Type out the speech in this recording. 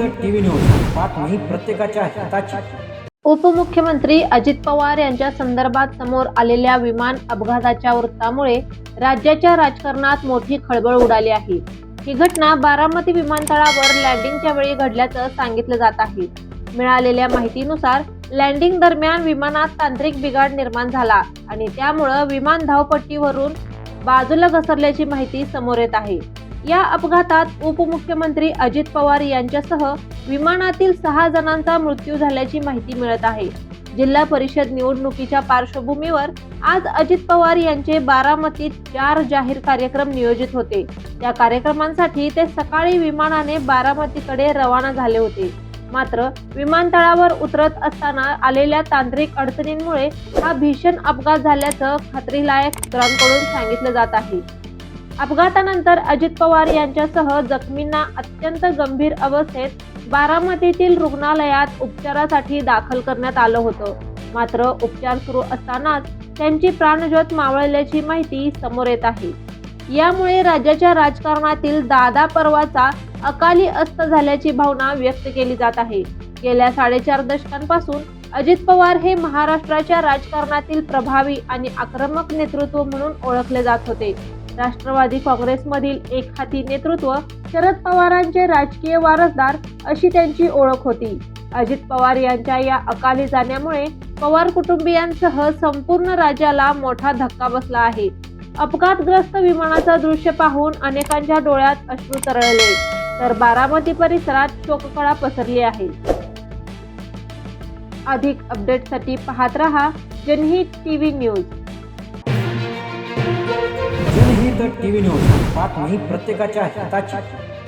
जनहित TV news बातमी प्रत्येकाच्या हिताची। उपमुख्यमंत्री अजित पवार यांच्या संदर्भात समोर आलेल्या विमान अपघाताच्या वृत्तामुळे राज्याच्या राजकारणात मोठी खळबळ उडाली आहे। ही घटना बारामती विमानतळावर लँडिंगच्या वेळी घडल्याचं सांगितलं जात आहे। मिळालेल्या माहितीनुसार लँडिंग दरम्यान विमानात तांत्रिक बिघाड निर्माण झाला आणि त्यामुळे विमान धावपट्टीवरून बाजूला घसरल्याची माहिती समोर येत आहे। या अपघातात उपमुख्यमंत्री अजित पवार यांच्यासह विमानातील 6 जणांचा मृत्यू झाल्याची माहिती मिळत आहे। जिल्हा परिषद निवडणुकीच्या पार्श्वभूमीवर आज अजित पवार यांचे बारामतीत 4 जाहीर कार्यक्रम नियोजित होते। त्या कार्यक्रमांसाठी ते सकाळी विमानाने बारामतीकडे रवाना झाले होते। मात्र विमानतळावर उतरत असताना आलेल्या तांत्रिक अडचणींमुळे हा भीषण अपघात झाल्याचं खात्रीलायक सूत्रांकडून सांगितलं जात आहे। अपघातानंतर अजित पवार यांच्यासह जखमींना अत्यंत गंभीर अवस्थेत बारामतीतील रुग्णालयात उपचारासाठी दाखल करण्यात आलं होतं। मात्र उपचार सुरू असतानाच त्यांची प्राणज्योत मावळल्याची माहिती समोर येत आहे। यामुळे राज्याच्या राजकारणातील दादा पर्वाचा अकाली अस्त झाल्याची भावना व्यक्त केली जात आहे। गेल्या 4.5 दशकांपासून अजित पवार हे महाराष्ट्राच्या राजकारणातील प्रभावी आणि आक्रमक नेतृत्व म्हणून ओळखले जात होते। राष्ट्रवादी काँग्रेसमधील एकहाती नेतृत्व, शरद पवारांचे राजकीय वारसदार अशी त्यांची ओळख होती। अजित पवार यांच्या या अकाली जाण्यामुळे पवार कुटुंबियांसह संपूर्ण राज्याला मोठा धक्का बसला आहे। अपघातग्रस्त विमानाचं दृश्य पाहून अनेकांच्या डोळ्यात अश्रू तरळले, तर बारामती परिसरात शोककळा पसरली आहे। अधिक अपडेटसाठी पाहत रहा जनहित टीव्ही न्यूज। जनहित टीव्ही न्यूज बातमी प्रत्येकाच्या हिताची।